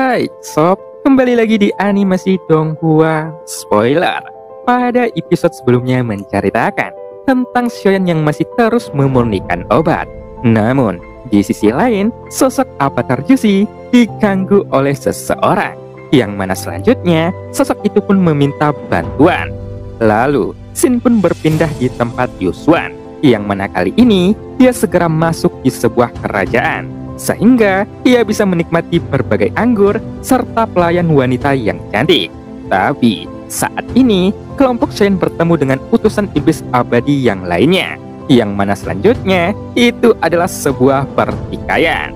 Hai sob, kembali lagi di animasi Donghua. Spoiler, pada episode sebelumnya menceritakan tentang Xiaoyan yang masih terus memurnikan obat. Namun, di sisi lain, sosok avatar Jushi diganggu oleh seseorang, yang mana selanjutnya sosok itu pun meminta bantuan. Lalu, Shin pun berpindah di tempat Yusuan, yang mana kali ini dia segera masuk di sebuah kerajaan, sehingga ia bisa menikmati berbagai anggur serta pelayan wanita yang cantik. Tapi saat ini kelompok Xiaoyan bertemu dengan utusan iblis abadi yang lainnya, yang mana selanjutnya itu adalah sebuah pertikaian.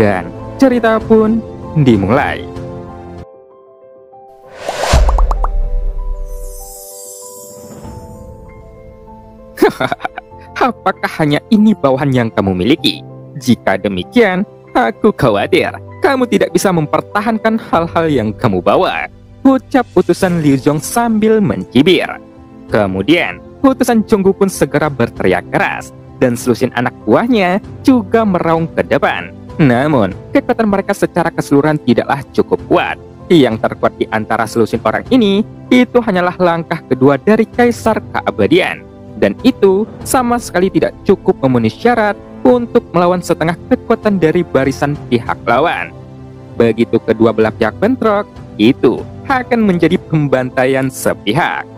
Dan cerita pun dimulai. Apakah hanya ini bawahan yang kamu miliki? Jika demikian, aku khawatir kamu tidak bisa mempertahankan hal-hal yang kamu bawa, ucap utusan Liu Zhong sambil mencibir. Kemudian, utusan Zhonggu pun segera berteriak keras, dan selusin anak buahnya juga meraung ke depan. Namun, kekuatan mereka secara keseluruhan tidaklah cukup kuat. Yang terkuat di antara selusin orang ini, itu hanyalah langkah kedua dari Kaisar Keabadian. Dan itu sama sekali tidak cukup memenuhi syarat untuk melawan setengah kekuatan dari barisan pihak lawan. Begitu kedua belah pihak bentrok, itu akan menjadi pembantaian sepihak.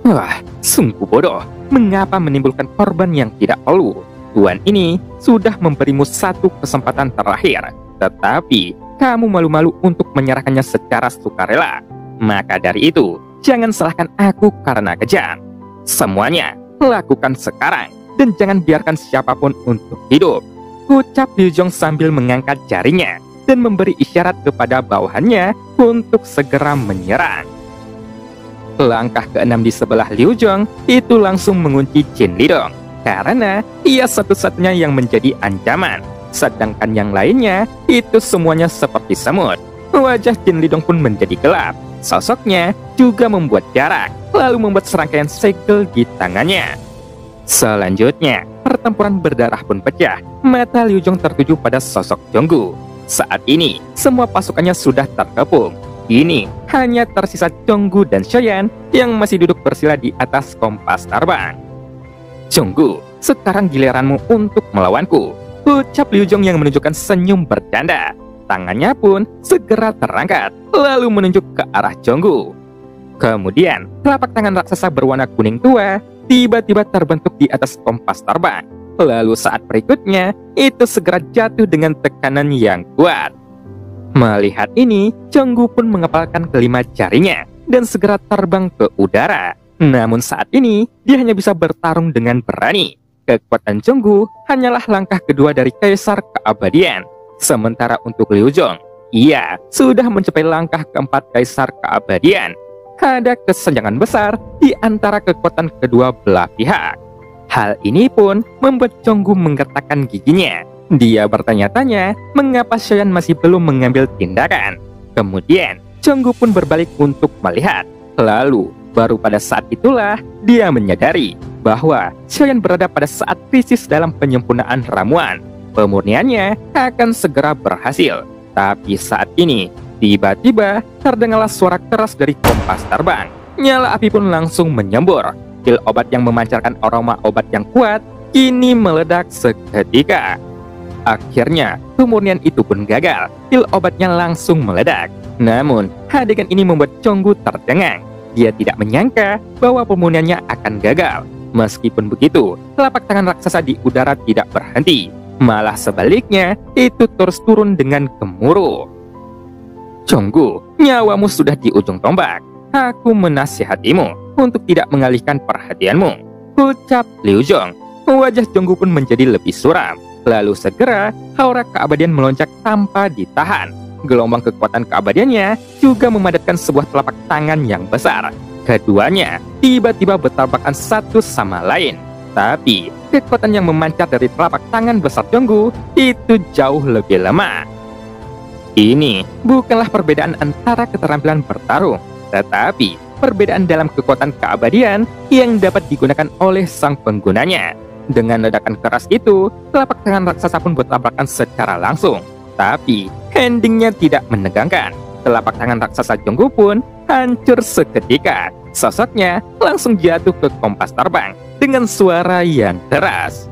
Wah, sungguh bodoh. Mengapa menimbulkan korban yang tidak perlu? Tuan ini sudah memberimu satu kesempatan terakhir, tetapi kamu malu-malu untuk menyerahkannya secara sukarela. Maka dari itu, jangan salahkan aku karena kejam. Semuanya lakukan sekarang, dan jangan biarkan siapapun untuk hidup, ucap Liu Zhong sambil mengangkat jarinya dan memberi isyarat kepada bawahannya untuk segera menyerang. Langkah keenam di sebelah Liu Zhong itu langsung mengunci Jin Lidong, karena ia satu-satunya yang menjadi ancaman, sedangkan yang lainnya itu semuanya seperti semut. Wajah Jin Lidong pun menjadi gelap. Sosoknya juga membuat jarak, lalu membuat serangkaian segel di tangannya. Selanjutnya, pertempuran berdarah pun pecah. Mata Liu Zhong tertuju pada sosok Zhonggu. Saat ini, semua pasukannya sudah terkepung. Kini, hanya tersisa Zhonggu dan Xiaoyan yang masih duduk bersila di atas kompas terbang. Zhonggu, sekarang giliranmu untuk melawanku, ucap Liu Zhong yang menunjukkan senyum bercanda. Tangannya pun segera terangkat, lalu menunjuk ke arah Zhonggu. Kemudian, telapak tangan raksasa berwarna kuning tua tiba-tiba terbentuk di atas kompas terbang. Lalu saat berikutnya, itu segera jatuh dengan tekanan yang kuat. Melihat ini, Zhonggu pun mengepalkan kelima jarinya dan segera terbang ke udara. Namun saat ini, dia hanya bisa bertarung dengan berani. Kekuatan Zhonggu hanyalah langkah kedua dari Kaisar Keabadian. Sementara untuk Liu Zhong, ia sudah mencapai langkah keempat Kaisar Keabadian. Ada kesenjangan besar di antara kekuatan kedua belah pihak. Hal ini pun membuat Zhonggu menggertakkan giginya. Dia bertanya-tanya mengapa Xiaoyan masih belum mengambil tindakan. Kemudian Zhonggu pun berbalik untuk melihat. Lalu baru pada saat itulah dia menyadari bahwa Xiaoyan berada pada saat krisis dalam penyempurnaan ramuan. Pemurniannya akan segera berhasil. Tapi saat ini, tiba-tiba terdengarlah suara keras dari kompas terbang. Nyala api pun langsung menyembur. Pil obat yang memancarkan aroma obat yang kuat kini meledak seketika. Akhirnya, pemurnian itu pun gagal. Pil obatnya langsung meledak. Namun, adegan ini membuat Zhonggu tercengang. Dia tidak menyangka bahwa pemurniannya akan gagal. Meskipun begitu, telapak tangan raksasa di udara tidak berhenti. Malah sebaliknya, itu terus turun dengan gemuruh. Zhonggu, nyawamu sudah di ujung tombak. Aku menasihatimu untuk tidak mengalihkan perhatianmu, ucap Liu Zhong. Wajah Zhonggu pun menjadi lebih suram. Lalu segera, aura keabadian melonjak tanpa ditahan. Gelombang kekuatan keabadiannya juga memadatkan sebuah telapak tangan yang besar. Keduanya tiba-tiba bertabrakan satu sama lain. Tapi, kekuatan yang memancar dari telapak tangan besar Zhonggu itu jauh lebih lemah. Ini bukanlah perbedaan antara keterampilan bertarung, tetapi perbedaan dalam kekuatan keabadian yang dapat digunakan oleh sang penggunanya. Dengan ledakan keras itu, telapak tangan raksasa pun bertabrakan secara langsung. Tetapi endingnya tidak menegangkan. Telapak tangan raksasa Jonggu pun hancur seketika. Sosoknya langsung jatuh ke kompas terbang dengan suara yang keras.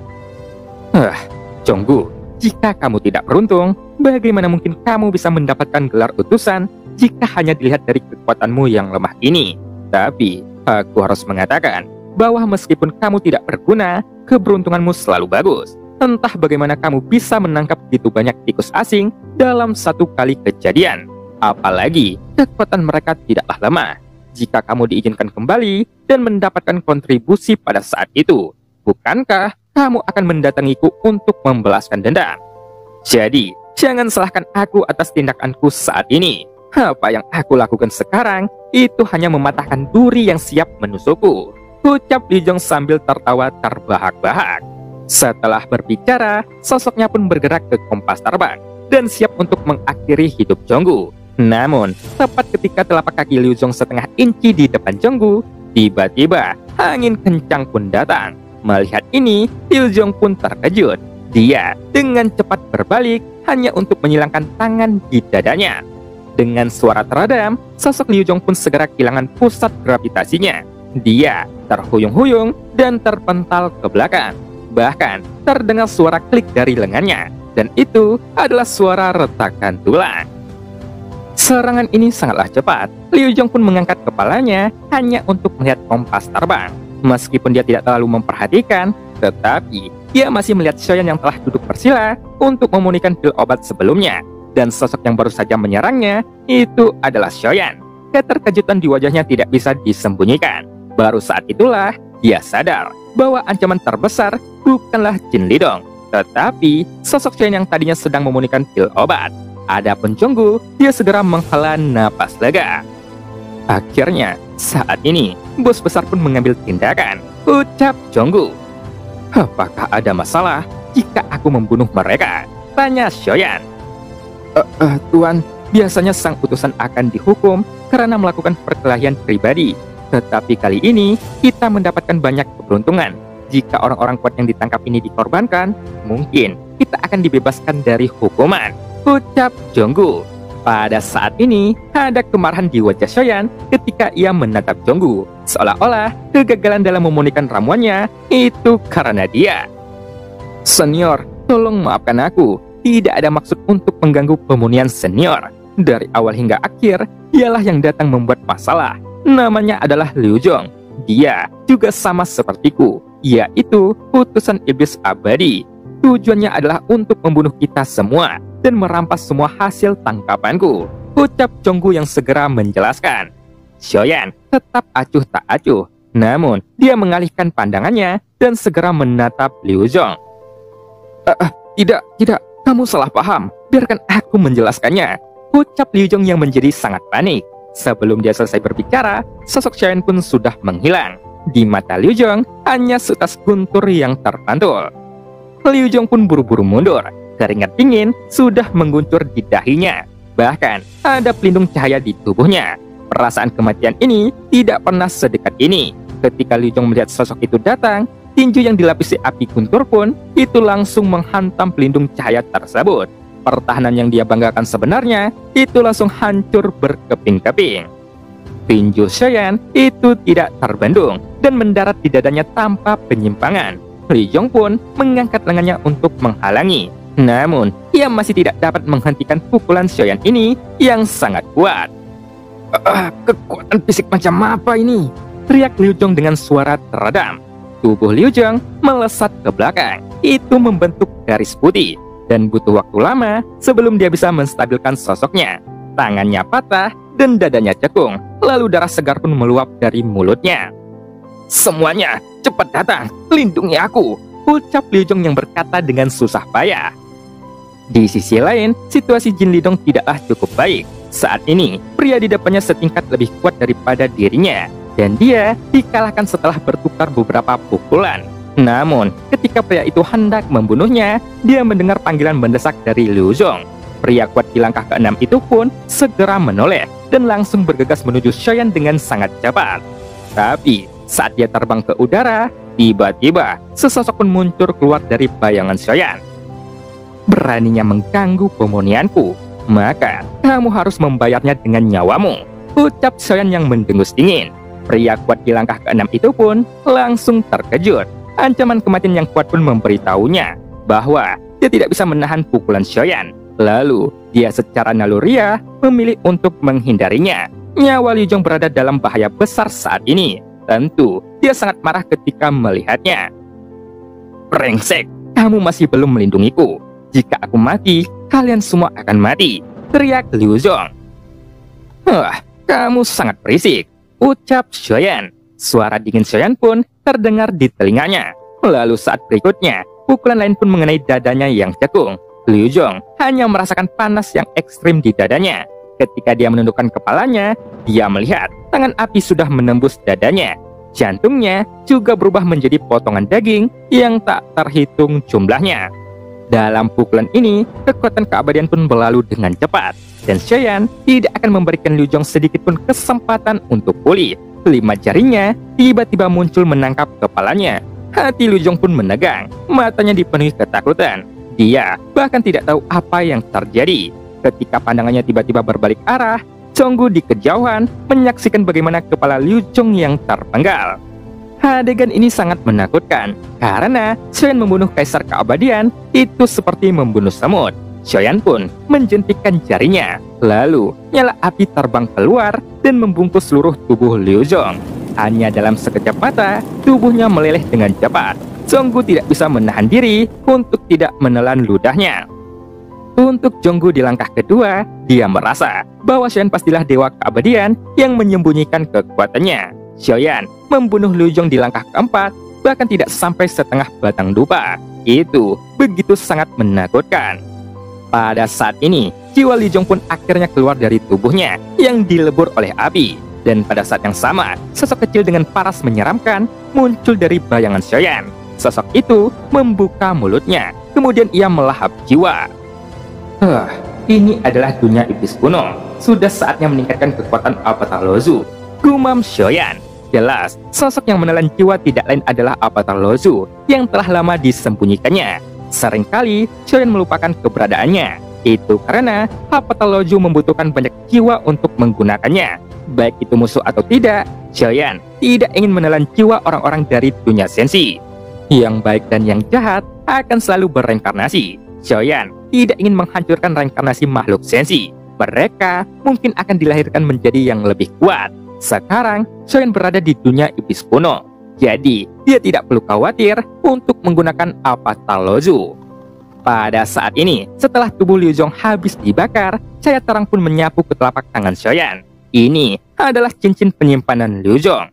Jonggu, jika kamu tidak beruntung, bagaimana mungkin kamu bisa mendapatkan gelar utusan jika hanya dilihat dari kekuatanmu yang lemah ini? Tapi aku harus mengatakan bahwa meskipun kamu tidak berguna, keberuntunganmu selalu bagus. Entah bagaimana kamu bisa menangkap begitu banyak tikus asing dalam satu kali kejadian. Apalagi kekuatan mereka tidaklah lemah. Jika kamu diizinkan kembali dan mendapatkan kontribusi pada saat itu, bukankah kamu akan mendatangiku untuk membalaskan dendam? Jadi, jangan salahkan aku atas tindakanku saat ini. Apa yang aku lakukan sekarang itu hanya mematahkan duri yang siap menusukku, ucap Liu Zhong sambil tertawa terbahak-bahak. Setelah berbicara, sosoknya pun bergerak ke kompas terbang dan siap untuk mengakhiri hidup Jonggu. Namun, tepat ketika telapak kaki Liu Zhong setengah inci di depan Jonggu, tiba-tiba angin kencang pun datang. Melihat ini, Liu Zhong pun terkejut. Dia dengan cepat berbalik hanya untuk menyilangkan tangan di dadanya. Dengan suara teredam, sosok Liu Zhong pun segera kehilangan pusat gravitasinya. Dia terhuyung-huyung dan terpental ke belakang. Bahkan terdengar suara klik dari lengannya, dan itu adalah suara retakan tulang. Serangan ini sangatlah cepat. Liu Zhong pun mengangkat kepalanya hanya untuk melihat kompas terbang. Meskipun dia tidak terlalu memperhatikan, tetapi dia masih melihat Xiaoyan yang telah duduk bersila untuk memurnikan pil obat sebelumnya. Dan sosok yang baru saja menyerangnya itu adalah Xiaoyan. Keterkejutan di wajahnya tidak bisa disembunyikan. Baru saat itulah dia sadar bahwa ancaman terbesar bukanlah Jin Lidong, tetapi sosok Xiaoyan yang tadinya sedang memurnikan pil obat. Adapun Jonggu, dia segera menghela napas lega. Akhirnya, saat ini, bos besar pun mengambil tindakan, ucap Jonggu. Apakah ada masalah jika aku membunuh mereka? Tanya Xiaoyan. Tuan, biasanya sang utusan akan dihukum karena melakukan perkelahian pribadi. Tetapi kali ini, kita mendapatkan banyak keberuntungan. Jika orang-orang kuat yang ditangkap ini dikorbankan, mungkin kita akan dibebaskan dari hukuman, ucap Jonggu. Pada saat ini, ada kemarahan di wajah Xiaoyan ketika ia menatap Jonggu. Seolah-olah kegagalan dalam memurnikan ramuannya itu karena dia. Senior, tolong maafkan aku. Tidak ada maksud untuk mengganggu pemurnian senior. Dari awal hingga akhir, dialah yang datang membuat masalah. Namanya adalah Liu Zhong. Dia juga sama sepertiku, yaitu utusan iblis abadi. Tujuannya adalah untuk membunuh kita semua dan merampas semua hasil tangkapanku, ucap Jonggu yang segera menjelaskan. Xiaoyan tetap acuh tak acuh, namun dia mengalihkan pandangannya dan segera menatap Liu Zhong. Tidak, kamu salah paham. Biarkan aku menjelaskannya, ucap Liu Zhong yang menjadi sangat panik. Sebelum dia selesai berbicara, sosok Xiaoyan pun sudah menghilang. Di mata Liu Zhong hanya seutas guntur yang terpantul. Liu Zhong pun buru-buru mundur. Keringat dingin sudah mengguncur di dahinya. Bahkan ada pelindung cahaya di tubuhnya. Perasaan kematian ini tidak pernah sedekat ini. Ketika Liu Zhong melihat sosok itu datang, tinju yang dilapisi api guntur pun itu langsung menghantam pelindung cahaya tersebut. Pertahanan yang dia banggakan sebenarnya itu langsung hancur berkeping-keping. Tinju Xiaoyan itu tidak terbendung dan mendarat di dadanya tanpa penyimpangan. Liu Zhong pun mengangkat lengannya untuk menghalangi. Namun, ia masih tidak dapat menghentikan pukulan Xiaoyan ini yang sangat kuat. Kekuatan fisik macam apa ini? Teriak Liu Zhong dengan suara teredam. Tubuh Liu Zhong melesat ke belakang. Itu membentuk garis putih. Dan butuh waktu lama sebelum dia bisa menstabilkan sosoknya. Tangannya patah dan dadanya cekung. Lalu darah segar pun meluap dari mulutnya. Semuanya, cepat datang, lindungi aku, ucap Liu Zhong yang berkata dengan susah payah. Di sisi lain, situasi Jin Lidong tidaklah cukup baik. Saat ini, pria di depannya setingkat lebih kuat daripada dirinya. Dan dia dikalahkan setelah bertukar beberapa pukulan. Namun, ketika pria itu hendak membunuhnya, dia mendengar panggilan mendesak dari Liu Zhong. Pria kuat di langkah ke-6 itu pun segera menoleh dan langsung bergegas menuju Xiaoyan dengan sangat cepat. Tapi, saat dia terbang ke udara, tiba-tiba sesosok pun muncul keluar dari bayangan Xiaoyan. beraninya mengganggu pemurnianku, maka kamu harus membayarnya dengan nyawamu, ucap Xiaoyan yang mendengus dingin. Pria kuat di langkah keenam itu pun langsung terkejut. Ancaman kematian yang kuat pun memberitahunya bahwa dia tidak bisa menahan pukulan Xiaoyan. Lalu, dia secara naluriah memilih untuk menghindarinya. Nyawa Liu Zhong berada dalam bahaya besar saat ini. Tentu, dia sangat marah ketika melihatnya. "Brengsek, kamu masih belum melindungiku. Jika aku mati, kalian semua akan mati," teriak Liu Zhong. Kamu sangat berisik," ucap Xiaoyan. Suara dingin Xiaoyan pun terdengar di telinganya. Lalu saat berikutnya, pukulan lain pun mengenai dadanya yang cekung. Liu Zhong hanya merasakan panas yang ekstrim di dadanya. Ketika dia menundukkan kepalanya, dia melihat tangan api sudah menembus dadanya. Jantungnya juga berubah menjadi potongan daging yang tak terhitung jumlahnya. Dalam pukulan ini, kekuatan keabadian pun berlalu dengan cepat, dan Xiaoyan tidak akan memberikan Liu Zhong sedikit pun kesempatan untuk pulih. 5 jarinya tiba-tiba muncul menangkap kepalanya. Hati Liu Zhong pun menegang, matanya dipenuhi ketakutan. Dia bahkan tidak tahu apa yang terjadi. Ketika pandangannya tiba-tiba berbalik arah, Zhonggu di kejauhan menyaksikan bagaimana kepala Liu Zhong yang terpenggal. Adegan ini sangat menakutkan, karena Xiaoyan membunuh kaisar keabadian itu seperti membunuh semut. Xiaoyan pun menjentikkan jarinya, lalu nyala api terbang keluar dan membungkus seluruh tubuh Liu Zhong. Hanya dalam sekejap mata, tubuhnya meleleh dengan cepat. Zhonggu tidak bisa menahan diri untuk tidak menelan ludahnya. Untuk Zhonggu di langkah kedua, dia merasa bahwa Xiaoyan pastilah dewa keabadian yang menyembunyikan kekuatannya. Xiaoyan membunuh Liu Zhong di langkah keempat, bahkan tidak sampai setengah batang dupa. Itu begitu sangat menakutkan. Pada saat ini, jiwa Liu Zhong pun akhirnya keluar dari tubuhnya yang dilebur oleh api. Dan pada saat yang sama, sosok kecil dengan paras menyeramkan muncul dari bayangan Xiaoyan. Sosok itu membuka mulutnya, kemudian ia melahap jiwa. Ini adalah dunia iblis kuno. Sudah saatnya meningkatkan kekuatan Avatar Lozu, gumam Xiaoyan. Jelas, sosok yang menelan jiwa tidak lain adalah Avatar Lozu yang telah lama disembunyikannya. Seringkali Xiaoyan melupakan keberadaannya. Itu karena Avatar Lozu membutuhkan banyak jiwa untuk menggunakannya. Baik itu musuh atau tidak, Xiaoyan tidak ingin menelan jiwa orang-orang dari dunia sensi. Yang baik dan yang jahat akan selalu bereinkarnasi. Xiaoyan tidak ingin menghancurkan reinkarnasi makhluk sensi. Mereka mungkin akan dilahirkan menjadi yang lebih kuat. Sekarang, Xiaoyan berada di dunia iblis kuno. Jadi, dia tidak perlu khawatir untuk menggunakan Avatar Lozu. Pada saat ini, setelah tubuh Liu Zhong habis dibakar, cahaya terang pun menyapu ke telapak tangan Xiaoyan. Ini adalah cincin penyimpanan Liu Zhong.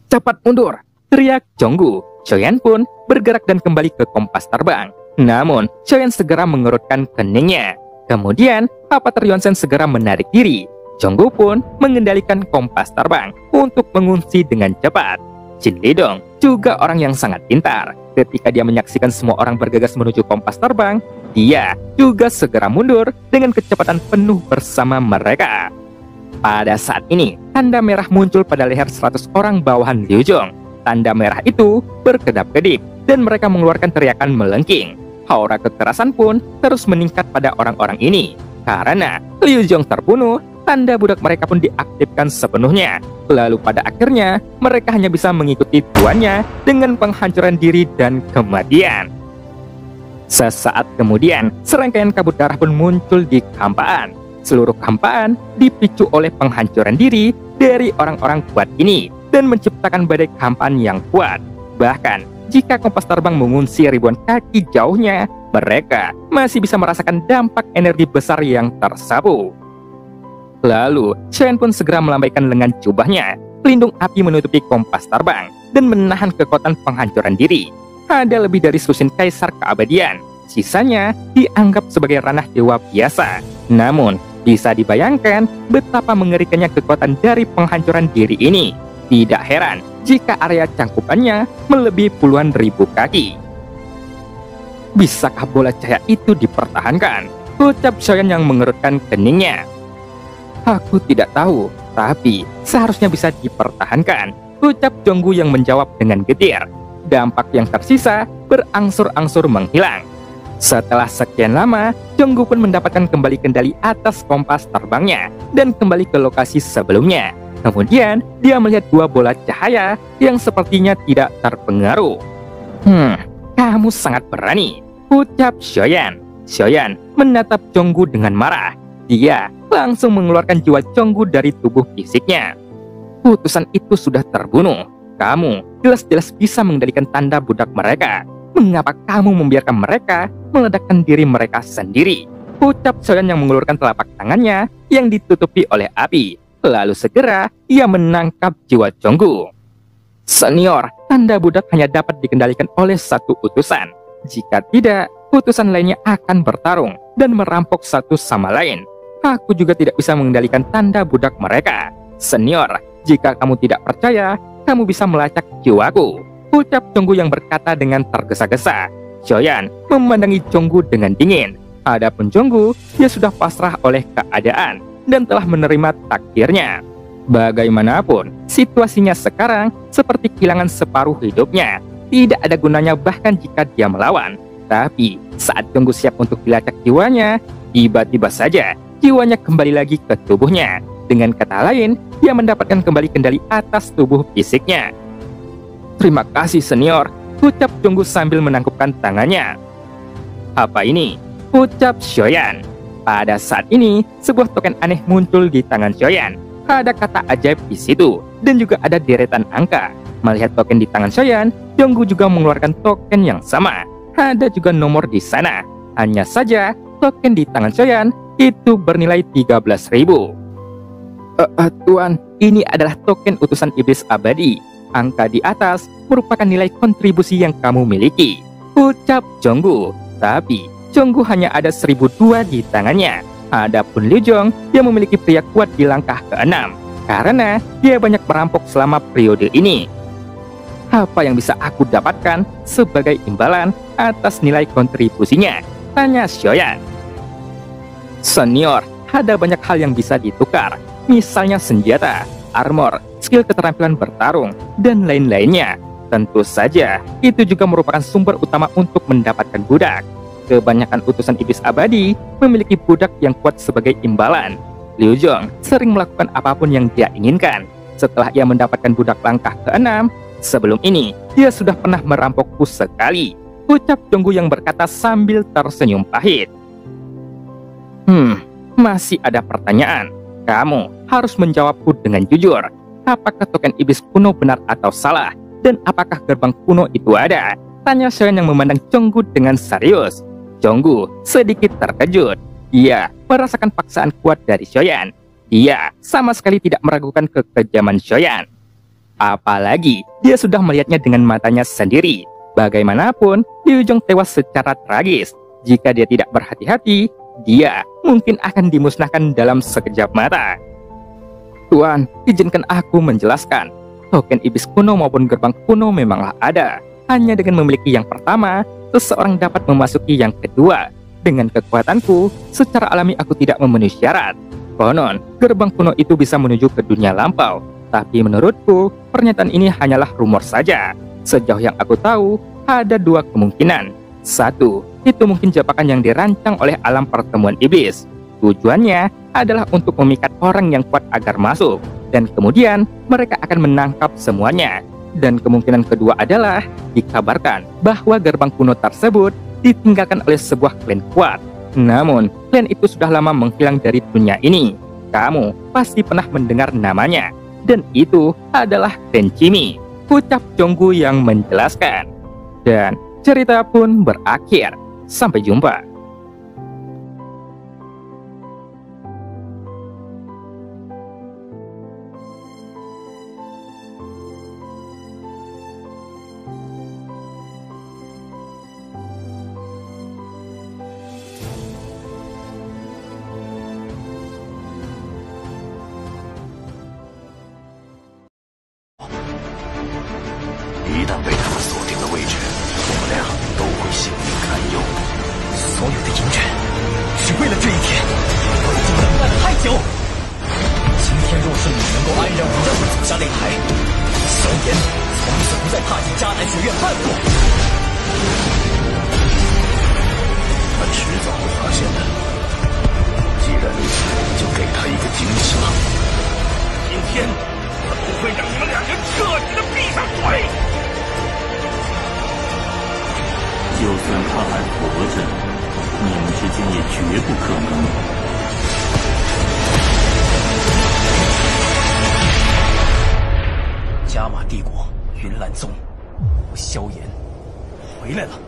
"Cepat mundur!" teriak Zhonggu. Xiaoyan pun bergerak dan kembali ke kompas terbang. Namun, Xiaoyan segera mengerutkan keningnya. Kemudian, Avatar Yonsen segera menarik diri. Zhonggu pun mengendalikan kompas terbang untuk mengunci dengan cepat. Jin Lidong juga orang yang sangat pintar. Ketika dia menyaksikan semua orang bergegas menuju kompas terbang, dia juga segera mundur dengan kecepatan penuh bersama mereka. Pada saat ini, tanda merah muncul pada leher 100 orang bawahan Liu Zhong. Tanda merah itu berkedap-kedip dan mereka mengeluarkan teriakan melengking. Aura kekerasan pun terus meningkat pada orang-orang ini. Karena Liu Zhong terbunuh, tanda budak mereka pun diaktifkan sepenuhnya. Lalu pada akhirnya, mereka hanya bisa mengikuti tuannya dengan penghancuran diri dan kematian. Sesaat kemudian, serangkaian kabut darah pun muncul di kehampaan. Seluruh kehampaan dipicu oleh penghancuran diri dari orang-orang kuat ini dan menciptakan badai kehampaan yang kuat. Bahkan, jika kompas terbang mengunci ribuan kaki jauhnya, mereka masih bisa merasakan dampak energi besar yang tersapu. Lalu, Xiaoyan pun segera melambaikan lengan jubahnya. Pelindung api menutupi kompas terbang dan menahan kekuatan penghancuran diri. Ada lebih dari selusin kaisar keabadian. Sisanya dianggap sebagai ranah dewa biasa. Namun, bisa dibayangkan betapa mengerikannya kekuatan dari penghancuran diri ini. Tidak heran jika area cangkupannya melebihi puluhan ribu kaki. Bisakah bola cahaya itu dipertahankan? Ucap Xiaoyan yang mengerutkan keningnya. Aku tidak tahu, tapi seharusnya bisa dipertahankan. Ucap Zhonggu yang menjawab dengan getir. Dampak yang tersisa berangsur-angsur menghilang. Setelah sekian lama, Jonggu pun mendapatkan kembali kendali atas kompas terbangnya dan kembali ke lokasi sebelumnya. Kemudian, dia melihat dua bola cahaya yang sepertinya tidak terpengaruh. Kamu sangat berani, ucap Shoyan. Shoyan menatap Jonggu dengan marah. Dia langsung mengeluarkan jiwa Jonggu dari tubuh fisiknya. Utusan itu sudah terbunuh. Kamu jelas-jelas bisa mengendalikan tanda budak mereka. Mengapa kamu membiarkan mereka meledakkan diri mereka sendiri? Ucap Shoyan yang mengeluarkan telapak tangannya yang ditutupi oleh api. Lalu segera ia menangkap jiwa Jonggu. Senior, tanda budak hanya dapat dikendalikan oleh satu utusan. Jika tidak, utusan lainnya akan bertarung dan merampok satu sama lain. Aku juga tidak bisa mengendalikan tanda budak mereka. Senior, jika kamu tidak percaya, kamu bisa melacak jiwaku. Ucap Jonggu yang berkata dengan tergesa-gesa. Shoyan memandangi Jonggu dengan dingin. Adapun Jonggu, dia sudah pasrah oleh keadaan dan telah menerima takdirnya. Bagaimanapun, situasinya sekarang seperti kehilangan separuh hidupnya. Tidak ada gunanya bahkan jika dia melawan. Tapi saat Jonggu siap untuk dilacak jiwanya, tiba-tiba saja jiwanya kembali lagi ke tubuhnya. Dengan kata lain, dia mendapatkan kembali kendali atas tubuh fisiknya. Terima kasih senior, ucap Jonggu sambil menangkupkan tangannya. Apa ini? Ucap Shoyan. Pada saat ini, sebuah token aneh muncul di tangan Shoyan. Ada kata ajaib di situ, dan juga ada deretan angka. Melihat token di tangan Shoyan, Jonggu juga mengeluarkan token yang sama. Ada juga nomor di sana. Hanya saja, token di tangan Shoyan itu bernilai 13.000. Tuan, ini adalah token utusan iblis abadi. Angka di atas merupakan nilai kontribusi yang kamu miliki, ucap Jonggu. Tapi Jonggu hanya ada 1.002 di tangannya. Adapun Liu Zhong, dia memiliki pria kuat di langkah ke-6 karena dia banyak merampok selama periode ini. Apa yang bisa aku dapatkan sebagai imbalan atas nilai kontribusinya? Tanya Shoyan. Senior, ada banyak hal yang bisa ditukar, misalnya senjata, armor, skill keterampilan bertarung, dan lain-lainnya. Tentu saja, itu juga merupakan sumber utama untuk mendapatkan budak. Kebanyakan utusan iblis abadi memiliki budak yang kuat sebagai imbalan. Liu Zhong sering melakukan apapun yang dia inginkan. Setelah ia mendapatkan budak langkah ke-6, sebelum ini, dia sudah pernah merampokku sekali. Ucap Jonggu yang berkata sambil tersenyum pahit. Masih ada pertanyaan. Kamu harus menjawabku dengan jujur. Apakah token iblis kuno benar atau salah? Dan apakah gerbang kuno itu ada? Tanya Shoyan yang memandang Jonggu dengan serius. Jonggu sedikit terkejut. Dia merasakan paksaan kuat dari Shoyan. Dia sama sekali tidak meragukan kekejaman Shoyan. Apalagi dia sudah melihatnya dengan matanya sendiri. Bagaimanapun, Liu Zhong tewas secara tragis. Jika dia tidak berhati-hati, dia mungkin akan dimusnahkan dalam sekejap mata. Tuan, izinkan aku menjelaskan. Token iblis kuno maupun gerbang kuno memanglah ada. Hanya dengan memiliki yang pertama, seseorang dapat memasuki yang kedua. Dengan kekuatanku, secara alami aku tidak memenuhi syarat. Konon, gerbang kuno itu bisa menuju ke dunia lampau. Tapi menurutku, pernyataan ini hanyalah rumor saja. Sejauh yang aku tahu, ada dua kemungkinan. Satu, itu mungkin jebakan yang dirancang oleh alam pertemuan iblis. Tujuannya adalah untuk memikat orang yang kuat agar masuk. Dan kemudian mereka akan menangkap semuanya. Dan kemungkinan kedua adalah dikabarkan bahwa gerbang kuno tersebut ditinggalkan oleh sebuah klan kuat. Namun, klan itu sudah lama menghilang dari dunia ini. Kamu pasti pernah mendengar namanya. Dan itu adalah klan Cimi, ucap Jonggu yang menjelaskan. Dan cerita pun berakhir. Sampai jumpa. 迟早会发现的。既然如此，就给他一个惊喜吧。今天，他不会让你们两人彻底的闭上嘴。就算他还活着，你们之间也绝不可能。加玛帝国云岚宗，萧炎回来了。